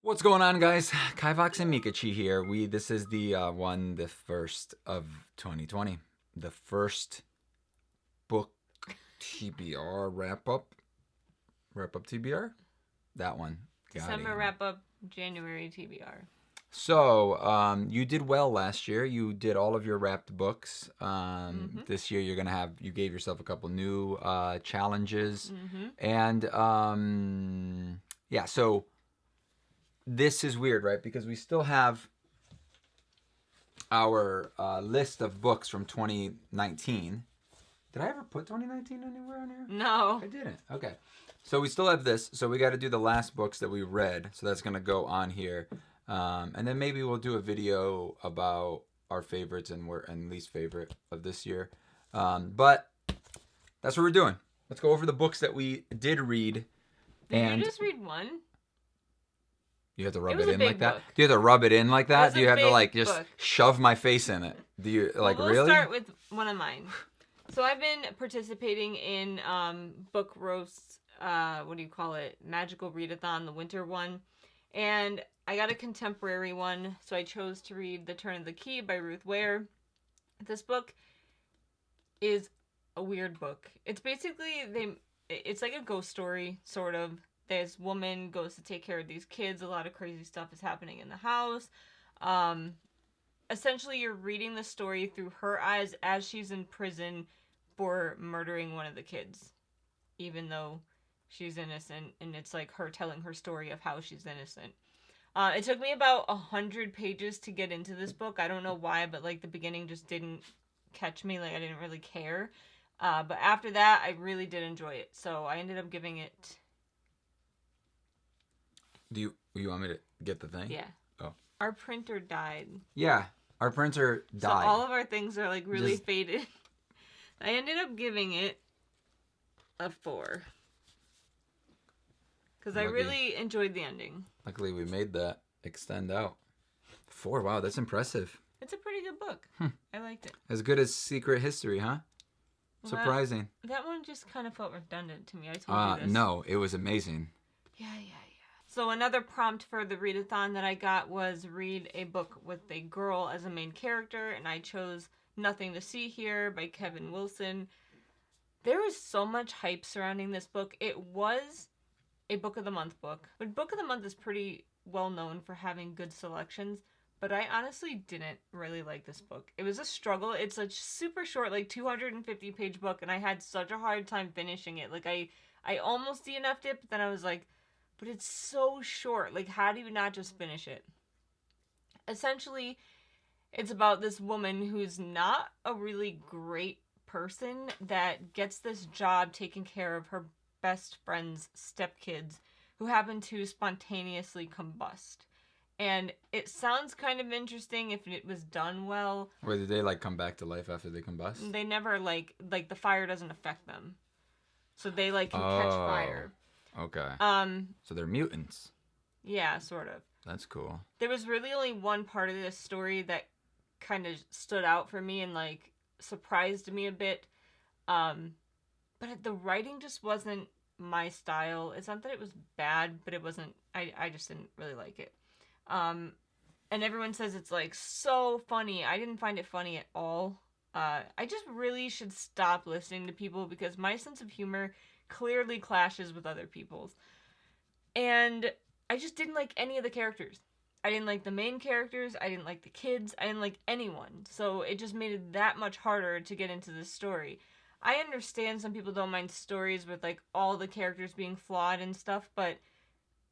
What's going on, guys? Kivox and Meekachii here. This is the first of 2020, the first book TBR wrap up TBR. That one. December wrap up, January TBR. So you did well last year. You did all of your wrapped books. This year you gave yourself a couple new challenges, and yeah. So this is weird, right? Because we still have our list of books from 2019. Did I ever put 2019 anywhere on here? No. I didn't. Okay. So we still have this. So we got to do the last books that we read. So that's going to go on here. And then maybe we'll do a video about our favorites and least favorite of this year. But that's what we're doing. Let's go over the books that we did read. Did you just read one? You have to rub it in like that? Book. Do you have to rub it in like that? Do you have to like just book. shove my face in it? Do you like we'll really? We'll start with one of mine. So I've been participating in book roasts, what do you call it? Magical Readathon, the winter one. And I got a contemporary one, so I chose to read The Turn of the Key by Ruth Ware. This book is a weird book. It's basically it's like a ghost story, sort of. This woman goes to take care of these kids. A lot of crazy stuff is happening in the house. Essentially, you're reading the story through her eyes as she's in prison for murdering one of the kids, even though she's innocent, and it's like her telling her story of how she's innocent. It took me about 100 pages to get into this book. I don't know why, but like the beginning just didn't catch me. Like I didn't really care. But after that, I really did enjoy it. So I ended up giving it... Do you want me to get the thing? Yeah. Oh. Our printer died. Yeah, our printer died. So all of our things are like really faded. I ended up giving it a 4. Because I really enjoyed the ending. Luckily, we made that extend out. 4, wow, that's impressive. It's a pretty good book. I liked it. As good as Secret History, huh? Well, surprising. That one just kind of felt redundant to me. I told you this. No, it was amazing. Yeah. So another prompt for the readathon that I got was read a book with a girl as a main character, and I chose Nothing to See Here by Kevin Wilson. There was so much hype surrounding this book. It was a Book of the Month book, but Book of the Month is pretty well known for having good selections, but I honestly didn't really like this book. It was a struggle. It's a super short, like 250 page book, and I had such a hard time finishing it. Like I almost DNF'd it, but then I was like, but it's so short. Like, how do you not just finish it? Essentially, it's about this woman who's not a really great person that gets this job taking care of her best friend's stepkids who happen to spontaneously combust. And it sounds kind of interesting if it was done well. Or did they, like, come back to life after they combust? They never, like the fire doesn't affect them. So they, like, can catch fire. Okay. So they're mutants. Yeah, sort of. That's cool. There was really only one part of this story that kind of stood out for me and like surprised me a bit. But the writing just wasn't my style. It's not that it was bad, but it wasn't. I just didn't really like it. And everyone says it's like so funny. I didn't find it funny at all. I just really should stop listening to people because my sense of humor clearly clashes with other people's. And I just didn't like any of the characters. I didn't like the main characters. I didn't like the kids. I didn't like anyone. So it just made it that much harder to get into this story. I understand some people don't mind stories with like all the characters being flawed and stuff, but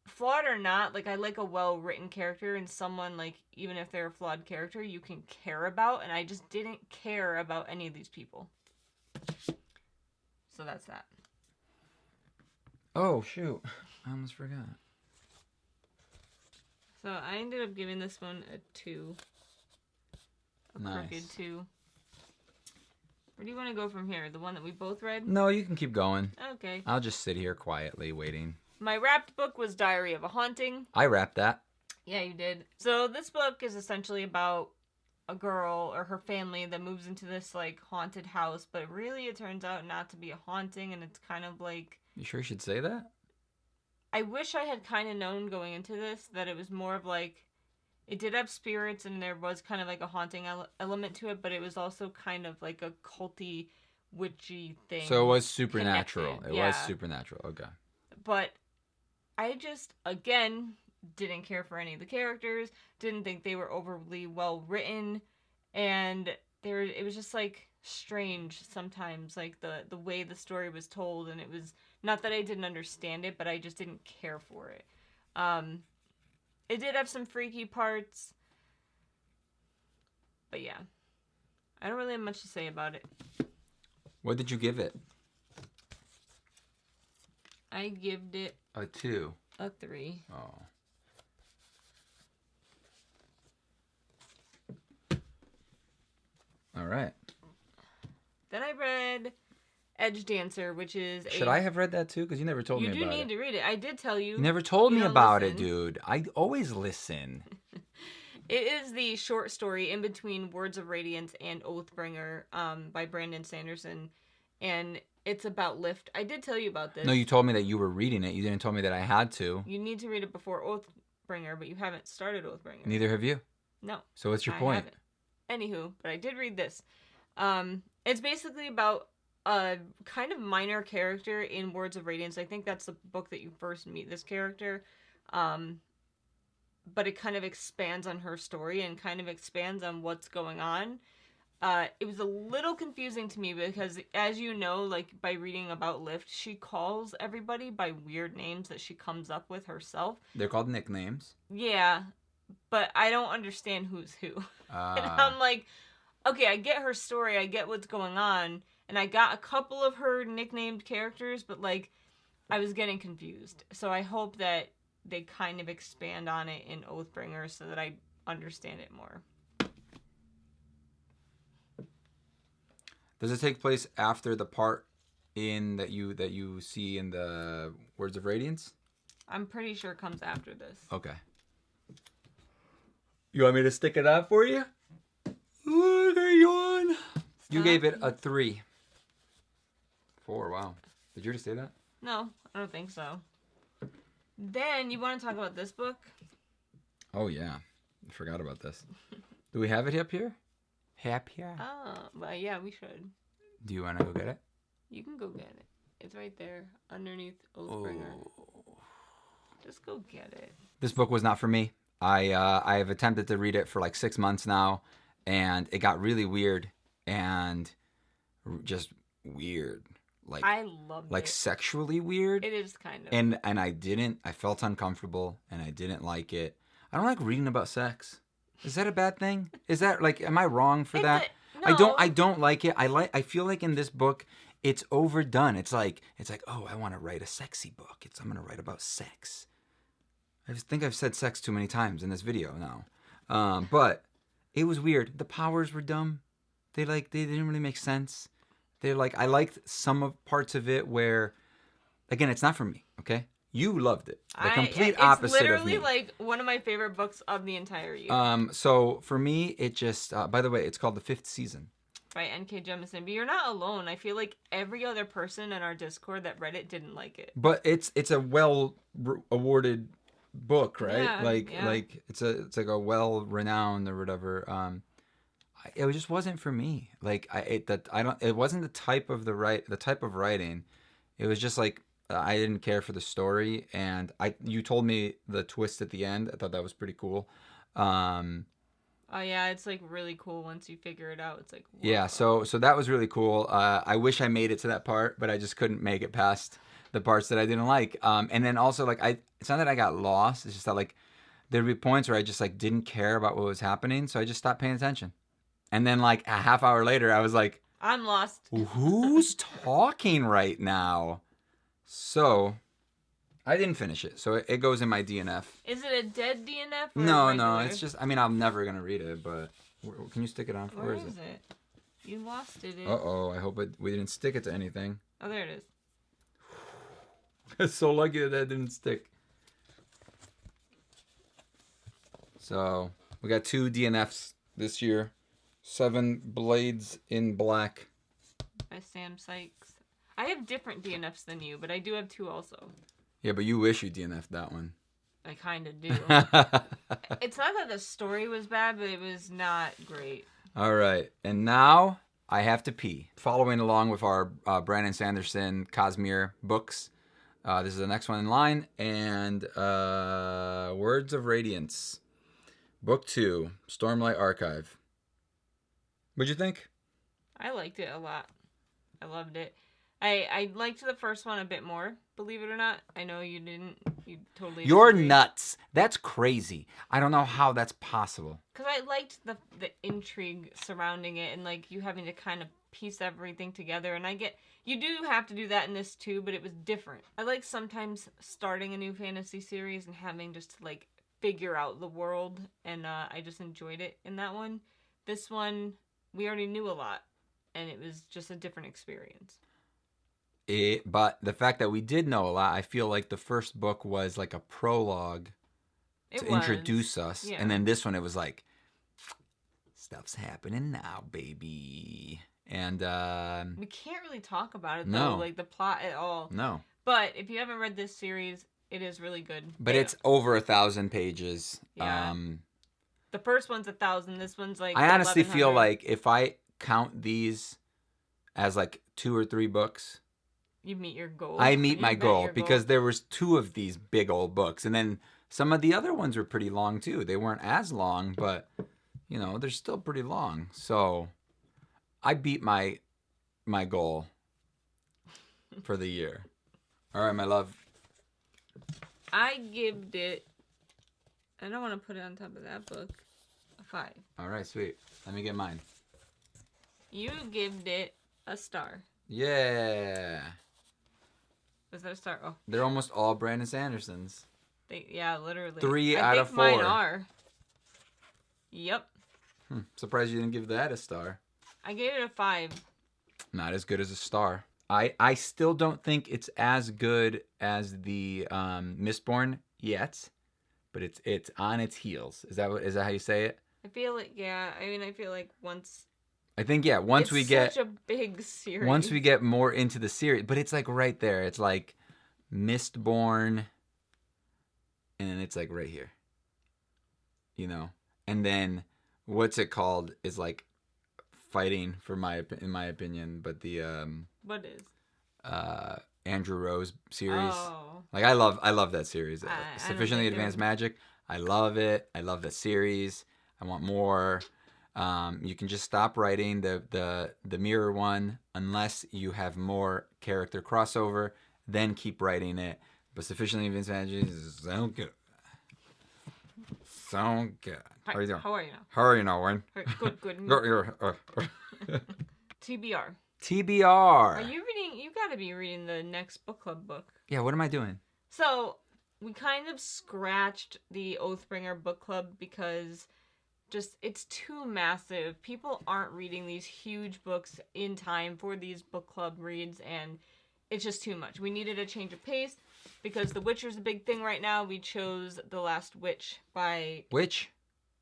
flawed or not, like I like a well-written character and someone like, even if they're a flawed character, you can care about, and I just didn't care about any of these people. So that's that. Oh, shoot. I almost forgot. So I ended up giving this one a 2. Nice. Crooked 2. Where do you want to go from here? The one that we both read? No, you can keep going. Okay. I'll just sit here quietly waiting. My wrapped book was Diary of a Haunting. I wrapped that. Yeah, you did. So this book is essentially about a girl or her family that moves into this like haunted house, but really it turns out not to be a haunting, and it's kind of like... You sure you should say that? I wish I had kind of known going into this that it was more of like, it did have spirits and there was kind of like a haunting element to it, but it was also kind of like a culty, witchy thing. So it was supernatural. Connected. It was supernatural. Okay. But I just, again, didn't care for any of the characters, didn't think they were overly well written, and it was just like strange sometimes, like the way the story was told, and it was not that I didn't understand it, but I just didn't care for it. It did have some freaky parts, but yeah, I don't really have much to say about it. What did you give it? I give it a 2. A 3. Oh. All right. Then I read Edge Dancer, which is Should I have read that too? Because you never told me about it. You do need to read it. I did tell you. You never told me about it, listen. dude. I always listen. It is the short story in between Words of Radiance and Oathbringer by Brandon Sanderson. And it's about Lift. I did tell you about this. No, you told me that you were reading it. You didn't tell me that I had to. You need to read it before Oathbringer, but you haven't started Oathbringer. Neither have you. No. So what's your point? Anywho, but I did read this. It's basically about a kind of minor character in Words of Radiance. I think that's the book that you first meet this character. But it kind of expands on her story and kind of expands on what's going on. It was a little confusing to me because, as you know, like by reading about Lift, she calls everybody by weird names that she comes up with herself. They're called nicknames. Yeah, but I don't understand who's who. And I'm like, okay, I get her story, I get what's going on, and I got a couple of her nicknamed characters, but like, I was getting confused. So I hope that they kind of expand on it in Oathbringer so that I understand it more. Does it take place after the part in that you see in the Words of Radiance? I'm pretty sure it comes after this. Okay. You want me to stick it out for you? Look at yawn. You gave it a 3. 4, wow. Did you already say that? No, I don't think so. Then, you want to talk about this book? Oh, yeah. I forgot about this. Do we have it up here? Here? Oh, well, yeah, we should. Do you want to go get it? You can go get it. It's right there, underneath Oathbringer. Oh. Just go get it. This book was not for me. I have attempted to read it for like 6 months now, and it got really weird and just weird. Like I loved like it. Sexually weird. It is kind of. And I felt uncomfortable and I didn't like it. I don't like reading about sex. Is that a bad thing? Is that like, am I wrong for that? No. I don't like it. I feel like in this book it's overdone. It's like, oh, I want to write a sexy book. I'm going to write about sex. I just think I've said sex too many times in this video now. But it was weird. The powers were dumb. They didn't really make sense. I liked some of parts of it where, again, it's not for me, okay? You loved it. The complete opposite of me. It's literally like one of my favorite books of the entire year. So for me, it just, by the way, it's called The Fifth Season. By N.K. Jemisin. But you're not alone. I feel like every other person in our Discord that read it didn't like it. But it's a well awarded book, right? Yeah, Like it's like a well renowned or whatever. It just wasn't for me. Like it wasn't the type of writing. It was just like I didn't care for the story, and you told me the twist at the end. I thought that was pretty cool. Oh yeah, it's like really cool once you figure it out. It's like, whoa. Yeah, so that was really cool. I wish I made it to that part, but I just couldn't make it past the parts that I didn't like. And then also like it's not that I got lost. It's just that like there'd be points where I just like didn't care about what was happening, so I just stopped paying attention. And then like a half hour later, I was like, I'm lost. Who's talking right now? So I didn't finish it, so it goes in my DNF. Is it a dead DNF? No, it's just, I mean, I'm never going to read it, but can you stick it on? Where is it? You lost it. Uh-oh, I hope we didn't stick it to anything. Oh, there it is. It's so lucky that didn't stick. So, we got 2 DNFs this year. 7 Blades in Black. By Sam Sykes. I have different DNFs than you, but I do have 2 also. Yeah, but you wish you DNF'd that one. I kind of do. It's not that the story was bad, but it was not great. All right. And now I have to pee. Following along with our Brandon Sanderson Cosmere books. This is the next one in line. And Words of Radiance. Book 2. Stormlight Archive. What'd you think? I liked it a lot. I loved it. I liked the first one a bit more, believe it or not. I know you didn't. You totally You're disagreed. nuts. That's crazy. I don't know how that's possible. Because I liked the intrigue surrounding it and, like, you having to kind of piece everything together. And I get, you do have to do that in this too, but it was different. I like sometimes starting a new fantasy series and having just to, like, figure out the world. And I just enjoyed it in that one. This one, we already knew a lot. And it was just a different experience. But the fact that we did know a lot, I feel like the first book was like a prologue to introduce us. Yeah. And then this one, it was like, stuff's happening now, baby. And we can't really talk about it, no. though, like the plot at all. No. But if you haven't read this series, it is really good. But it's over 1,000 pages. Yeah. The first one's 1,000. This one's like I honestly 1,100. feel like if I count these as like 2 or 3 books, you meet your goal. I meet my goal because there was 2 of these big old books, and then some of the other ones were pretty long too. They weren't as long, but you know they're still pretty long. So I beat my goal for the year. All right, my love. I gave it. I don't want to put it on top of that book. A 5. All right, sweet. Let me get mine. You gave it a star. Yeah. Was that a star? Oh. They're almost all Brandon Sandersons. Yeah, literally. 3 out of 4. Mine are. Yep. Surprised you didn't give that a star. I gave it a 5. Not as good as a star. I still don't think it's as good as the Mistborn yet, but it's on its heels. Is that how you say it? I feel like, yeah. I mean, I feel like once we get such a big series. Once we get more into the series, but it's like right there. It's like Mistborn, and then it's like right here. You know, and then what's it called is like fighting in my opinion. But the what is Andrew Rose series. Oh. Like I love that series. I Sufficiently Advanced Magic. I love it. I love the series. I want more. You can just stop writing the mirror one unless you have more character crossover. Then keep writing it. But Sufficiently Advanced Magic is so good. So good. Hi, How are you doing? How are you now? How are you now, Wayne? Good. TBR. TBR. Are you reading? You got to be reading the next book club book. Yeah. What am I doing? So we kind of scratched the Oathbringer book club because just it's too massive. People aren't reading these huge books in time for these book club reads, and it's just too much. We needed a change of pace because The Witcher's a big thing right now. We chose The Last Witch by Which?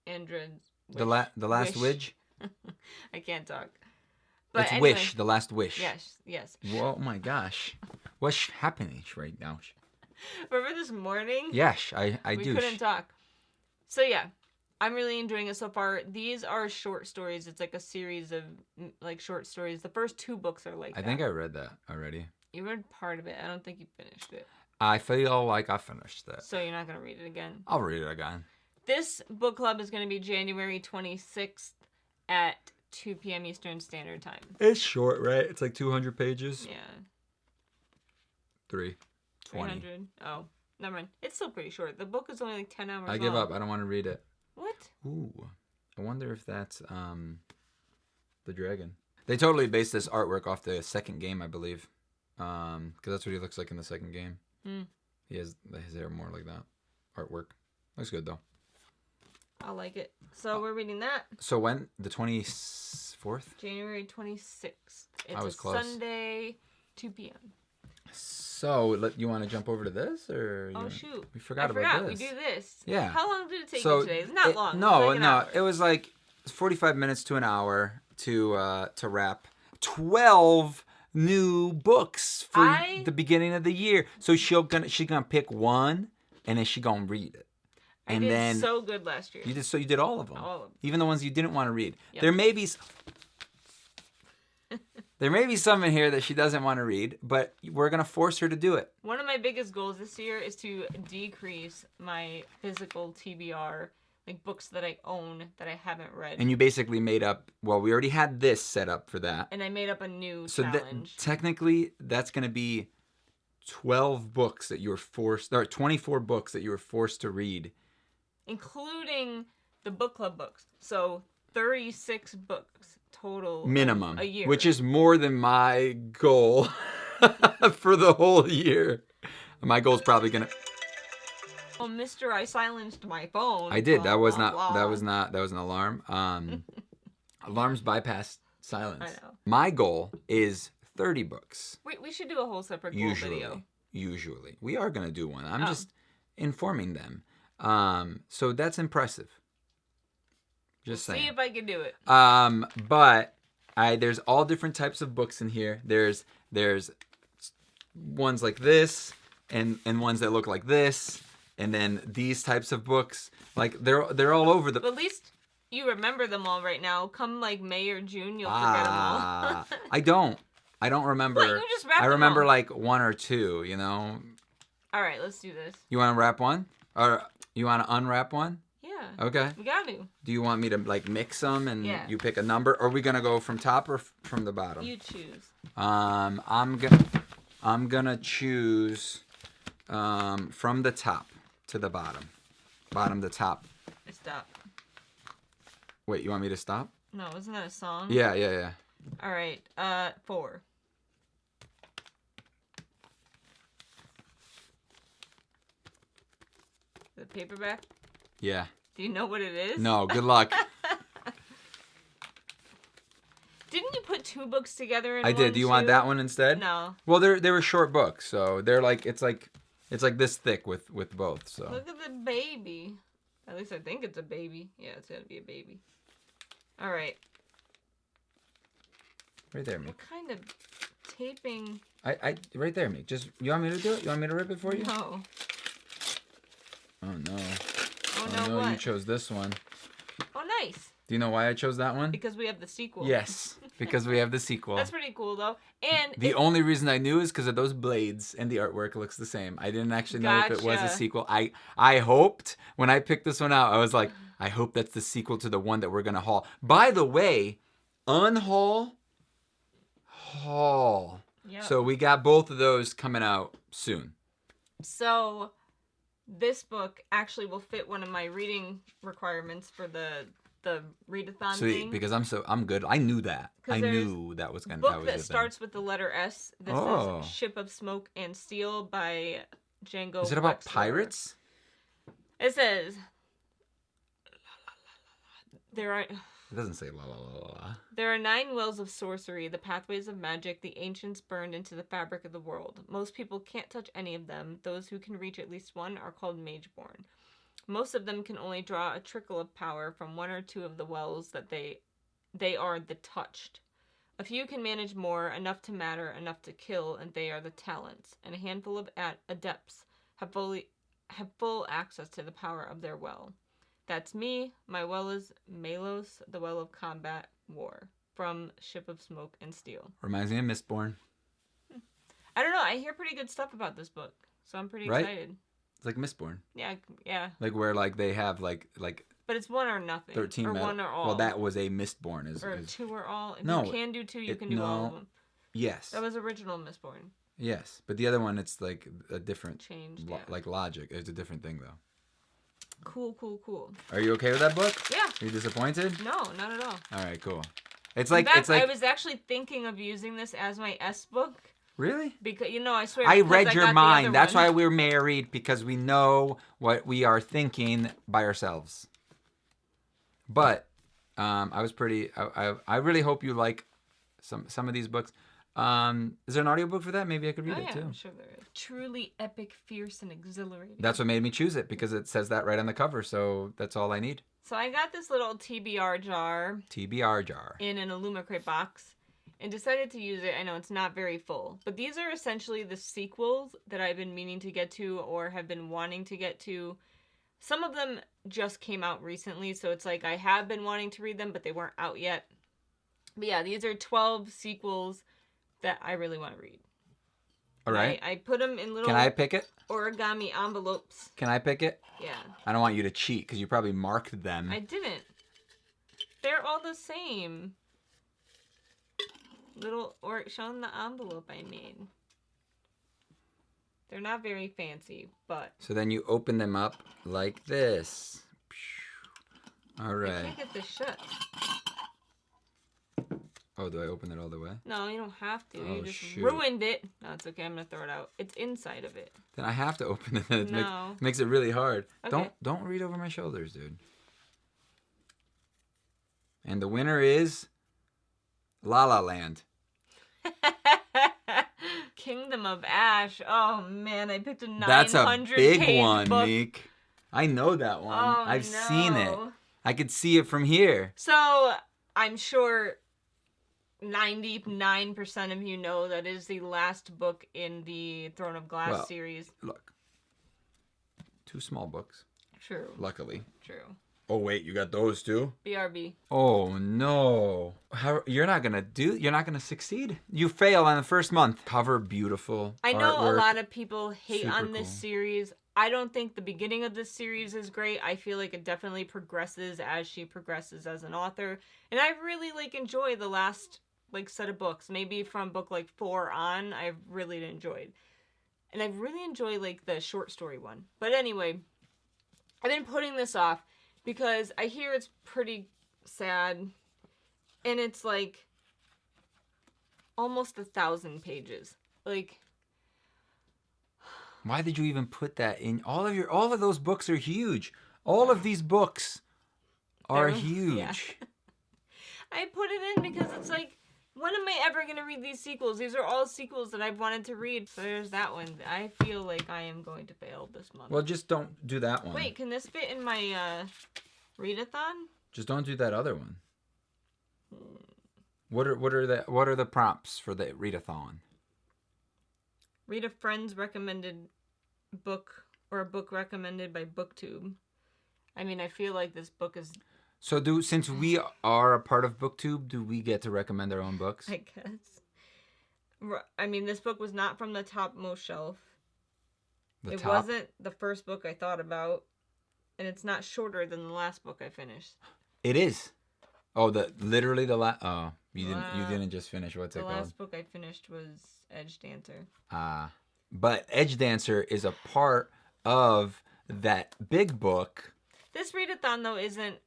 Andrew. The Last Witch? I can't talk. But It's anyway, Wish, The Last Wish. Yes. Oh my gosh. What's happening right now? Remember this morning? Yes, I we do. We couldn't talk. So yeah, I'm really enjoying it so far. These are short stories. It's like a series of like short stories. The first 2 books are like I think I read that already. You read part of it. I don't think you finished it. I feel like I finished that. So you're not going to read it again? I'll read it again. This book club is going to be January 26th at 2 p.m. Eastern Standard Time. It's short, right? It's like 200 pages. Yeah. 320. 300. Oh, never mind. It's still pretty short. The book is only like 10 hours I give up. I don't want to read it. What? Ooh. I wonder if that's the dragon. They totally based this artwork off the second game, I believe. Because that's what he looks like in the second game. He has his hair more like that. Artwork. Looks good, though. I like it. So we're reading that. So when? The 24th? January 26th. It's I was close. Sunday, 2 p.m. So, you want to jump over to this? Or shoot. We forgot about this. We do this. Yeah. How long did it take you today? It's not long. No. It was like 45 minutes to an hour to wrap 12 new books for I- the beginning of the year. So she's gonna pick one, and then she gonna read it. I And did then so good last year. you did all of them, All of them. even the ones you didn't want to read. Yep. There may be some in here that she doesn't want to read, but we're gonna force her to do it. One of my biggest goals this year is to decrease my physical TBR, like books that I own that I haven't read. And you basically made up. Well, we already had this set up for that. And I made up a new So challenge. technically, that's gonna be 12 books that you were forced, or 24 books that you were forced to read, including the book club books. So 36 books total minimum, a year. which is more than my goal for the whole year. My goal's probably gonna. Oh, Mister, I silenced my phone. I did. That was Blah, not. blah, That blah. was not. That was an alarm. Alarms bypass silence. I know. My goal is 30 books. We should do a whole separate goal video. Usually, we are gonna do one. I'm Oh. just informing them. So that's impressive. Just See saying. if I can do it. But there's all different types of books in here. There's ones like this, and ones that look like this, and then these types of books. Like they're all over the. But at least you remember them all right now. Come like May or June, you'll forget them all. I don't remember. What? You just wrapped I them remember all. like one or two. You know. All right, let's do this. You want to wrap one, or you want to unwrap one? Yeah. Okay. We got to. Do you want me to like mix them and Yeah. you pick a number? Or are we gonna go from top or from the bottom? You choose. I'm gonna choose from the top to the bottom. Bottom to top. Stop. Wait, you want me to stop? No, isn't that a song? Yeah. All right. 4. The paperback. Yeah. Do you know what it is? No, good luck. Didn't you put 2 books together in I did. one, Do you want too? that one instead? No. Well, they were short books, so they're like it's like this thick with both. So Look at the baby. At least I think it's a baby. Yeah, it's gonna be a baby. All right. right there, Meek. What kind of taping? I right there, Meek. Just you want me to do it? You want me to rip it for you? No. Oh no. Oh no, You what? chose this one. Oh, nice. Do you know why I chose that one? Because we have the sequel. Yes, because we have the sequel. That's pretty cool though. And The only reason I knew is because of those blades and the artwork looks the same. I didn't actually know if it was a Gotcha. sequel. I hoped when I picked this one out, I was like, I hope that's the sequel to the one that we're gonna haul. By the way, haul. Yep. So we got both of those coming out soon. So this book actually will fit one of my reading requirements for the readathon Sweet, thing. because I'm good. I knew that. 'Cause I there's knew that was gonna. Book that was that your thing. starts with the letter S. This Oh. is Ship of Smoke and Steel by Django. Is it about Wexler. pirates? It says there are. It doesn't say la la la la la. There are 9 wells of sorcery, the pathways of magic the ancients burned into the fabric of the world. Most people can't touch any of them. Those who can reach at least one are called mageborn. Most of them can only draw a trickle of power from 1 or 2 of the wells that they are the touched. A few can manage more, enough to matter, enough to kill, and they are the talents. And a handful of adepts have full access to the power of their well. That's me. My well is Melos, the well of combat war, from Ship of Smoke and Steel. Reminds me of Mistborn. I don't know. I hear pretty good stuff about this book, so I'm pretty Right? excited. It's like Mistborn. Yeah. Like where like they have like But it's 1 or nothing. 13 or metal. 1 or all. Well, that was a Mistborn. or 2 or all. If No, you can do 2, you it- can do all of no. them. Yes. That was original Mistborn. Yes, but the other one, it's like a different, Changed, yeah. like logic. It's a different thing though. Cool. Are you okay with that book? Yeah. Are you disappointed? No, not at all. All right, cool. It's In like fact, it's like I was actually thinking of using this as my S book. really. Because, I swear. I because read got your the mind. other That's one. why we're married, because we know what we are thinking by ourselves. But I was pretty. I really hope you like some of these books. Is there an audiobook for that? Maybe I could read Oh, it yeah, too. I'm sure there is. Truly epic, fierce, and exhilarating. That's what made me choose it, because it says that right on the cover. So that's all I need. So I got this little TBR jar TBR jar. in an Illumicrate box. and decided to use it. I know it's not very full, but these are essentially the sequels that I've been meaning to get to or have been wanting to get to. Some of them just came out recently, so it's like I have been wanting to read them, but they weren't out yet. But yeah, these are 12 sequels that I really want to read. All right. I put them in little Can I pick it? origami envelopes. Can I pick it? Yeah. I don't want you to cheat because you probably marked them. I didn't. They're all the same. Show them the envelope I made. They're not very fancy, but... So then you open them up like this. All right. I can't get this shut. Oh, do I open it all the way? No, you don't have to. Oh, You just shoot. ruined it. No, it's okay. I'm going to throw it out. It's inside of it. Then I have to open it. It No. makes it really hard. Okay. Don't read over my shoulders, dude. And the winner is La La Land. Kingdom of Ash. Oh man, I picked a 900 That's a big one, book. Meek. I know that one. Oh, I've seen it. no. I could see it from here. So I'm sure 99% of you know that is the last book in the Throne of Glass series. Look. 2 small books. True. Luckily. True. Oh wait, you got those too? BRB. Oh no. You're not gonna succeed. You fail on the first month. Cover beautiful. I know artwork. a lot of people hate Super on this cool. series. I don't think the beginning of this series is great. I feel like it definitely progresses as she progresses as an author. And I really enjoy the last set of books. Maybe from book 4 on, I've really enjoyed. And I really enjoy the short story one. But anyway, I've been putting this off because I hear it's pretty sad. And it's almost 1,000 pages. Why did you even put that in? All of those books are huge. All of these books are huge. Yeah. I put it in because it's when am I ever going to read these sequels? These are all sequels that I've wanted to read. So there's that one. I feel like I am going to fail this month. Well, just don't do that one. Wait, can this fit in my readathon? Just don't do that other one. What are the prompts for the readathon? Read a friend's recommended book or a book recommended by BookTube. I mean, I feel like this book is... So since we are a part of BookTube, do we get to recommend our own books? I guess. I mean, this book was not from the topmost shelf. It wasn't the first book I thought about. And it's not shorter than the last book I finished. It is. Oh, literally the last... Oh, you didn't just finish. What's it called? The last book I finished was Edge Dancer. But Edge Dancer is a part of that big book. This readathon, though, isn't...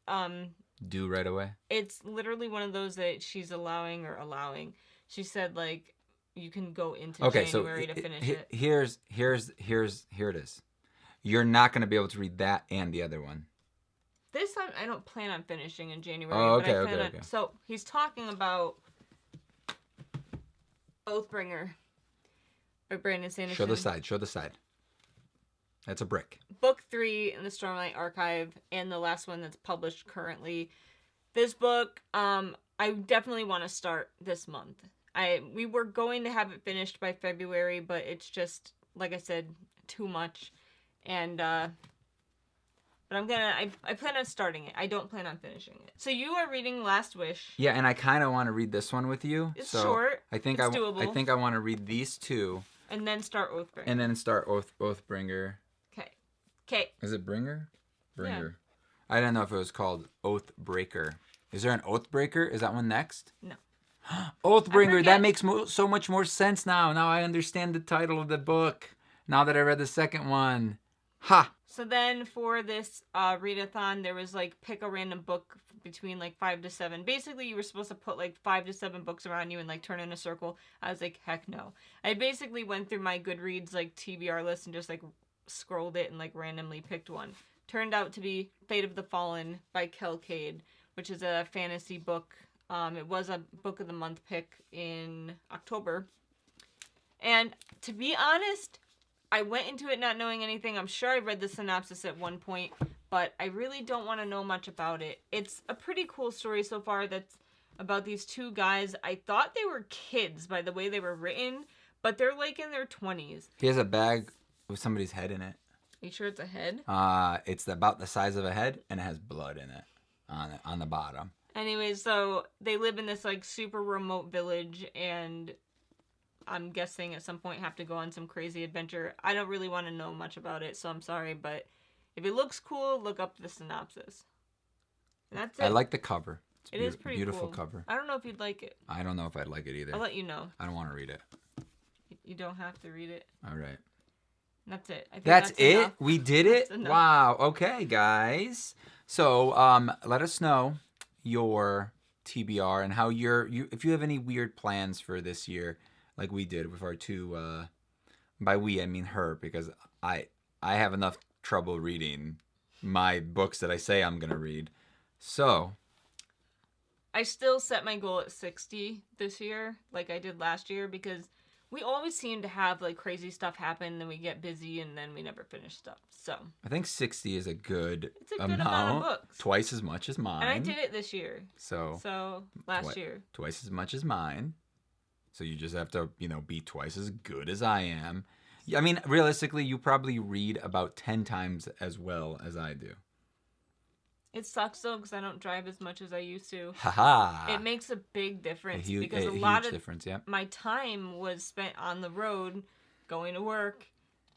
Due right away? It's literally one of those that she's allowing. She said, you can go into January to finish it. Here it is. You're not going to be able to read that and the other one. This time, I don't plan on finishing in January. Oh, okay, but okay. So, he's talking about Oathbringer by Brandon Sanderson. Show the side. That's a brick. Book 3 in the Stormlight Archive, and the last one that's published currently. This book, I definitely want to start this month. We were going to have it finished by February, but it's just, like I said, too much. And, but I plan on starting it. I don't plan on finishing it. So you are reading Last Wish. Yeah, and I kind of want to read this one with you. It's short. I think it's doable. I think I want to read these 2. And then start Oathbringer. And then start Oathbringer. Okay. Is it Bringer? Bringer. Yeah. I didn't know if it was called Oathbreaker. Is there an Oathbreaker? Is that one next? No. Oathbringer. That makes so much more sense now. Now I understand the title of the book. Now that I read the second one. Ha! So then for this readathon, there was pick a random book between 5 to 7. Basically, you were supposed to put 5 to 7 books around you and turn in a circle. I was like, heck no. I basically went through my Goodreads TBR list and just scrolled it and randomly picked one. Turned out to be Fate of the Fallen by Kel Cade, which is a fantasy book. It was a book of the month pick in October. And to be honest, I went into it not knowing anything. I'm sure I read the synopsis at one point, but I really don't want to know much about it. It's a pretty cool story so far that's about these two guys. I thought they were kids by the way they were written, but they're like in their 20s. He has a bag with somebody's head in it. Are you sure it's a head? It's about the size of a head, and it has blood in it on the bottom. Anyways, so they live in this like super remote village, and I'm guessing at some point have to go on some crazy adventure. I don't really want to know much about it, so I'm sorry, but if it looks cool, look up the synopsis. And that's it. I like the cover. It is pretty beautiful cool. cover. I don't know if you'd like it. I don't know if I'd like it either. I'll let you know. I don't want to read it. You don't have to read it. All right. That's it. I think That's it? enough. We did it? That's enough. Wow. Okay, guys. So, let us know your TBR and how if you have any weird plans for this year, like we did with our two, by we, I mean her, because I have enough trouble reading my books that I say I'm going to read. So, I still set my goal at 60 this year, like I did last year, because we always seem to have like crazy stuff happen, then we get busy, and then we never finish stuff. So I think 60 is a good it's a good amount of books. Twice as much as mine. And I did it this year. So last year. Twice as much as mine. So you just have to, be twice as good as I am. I mean, realistically, you probably read about 10 times as well as I do. It sucks though because I don't drive as much as I used to. Haha. It makes a big difference a because a huge lot of difference, yeah. my time was spent on the road going to work,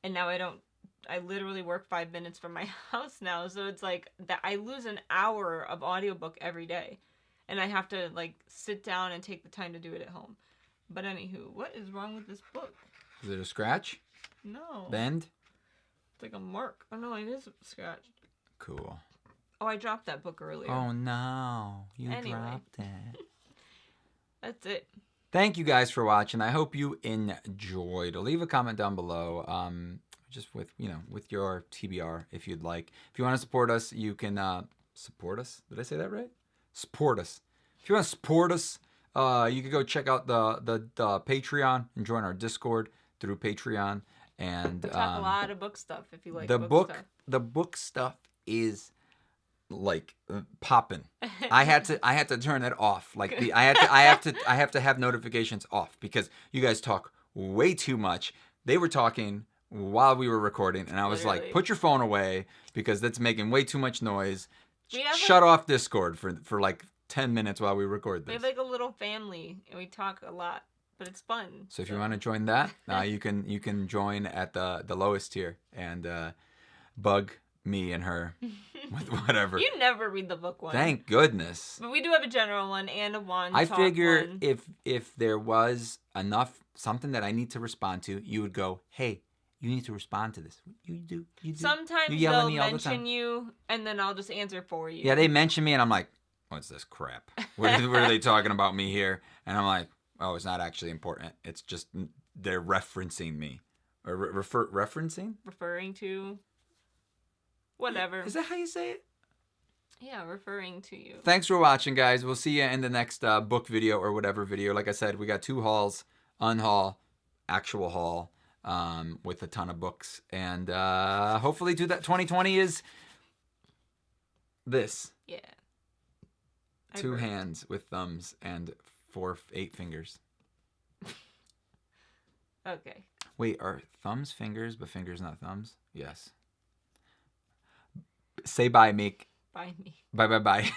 and now I literally work 5 minutes from my house now, so it's like that I lose an hour of audiobook every day, and I have to like sit down and take the time to do it at home. But anywho, what is wrong with this book? Is it a scratch? No. Bend? It's like a mark. Oh no, it is scratched. Cool. Oh, I dropped that book earlier. Oh no, you Anyway. dropped it. That's it. Thank you guys for watching. I hope you enjoyed. Leave a comment down below. Just with your TBR if you'd like. If you want to support us, you can support us. Did I say that right? Support us. If you want to support us, you can go check out the Patreon and join our Discord through Patreon. And We talk a lot of book stuff if you like the book stuff. The book stuff is like popping. I had to turn it off. Like I have to have notifications off because you guys talk way too much. They were talking while we were recording, and I was like, put your phone away because that's making way too much noise. Shut off Discord for like 10 minutes while we record this. We have like a little family, and we talk a lot, but it's fun. So if you want to join that, you can join at the lowest tier and bug me and her with whatever. You never read the book one. Thank goodness. But we do have a general one and a one. I figure if there was something that I need to respond to, you would go, hey, you need to respond to this. You do. Sometimes you yell at they'll me all the mention time. you, and then I'll just answer for you. Yeah, they mention me, and I'm like, what's this crap? What are they talking about me here? And I'm like, oh, it's not actually important. It's just they're referencing me. Or referencing? Referring to whatever. Is that how you say it? Yeah, referring to you. Thanks for watching, guys. We'll see you in the next book video or whatever video. Like I said, we got 2 hauls, unhaul, actual haul, with a ton of books. And hopefully 2020 is this. Yeah. 2 hands with thumbs and 8 fingers. Okay. Wait, are thumbs fingers, but fingers not thumbs? Yes. Say bye, Meek. Bye, me. Bye.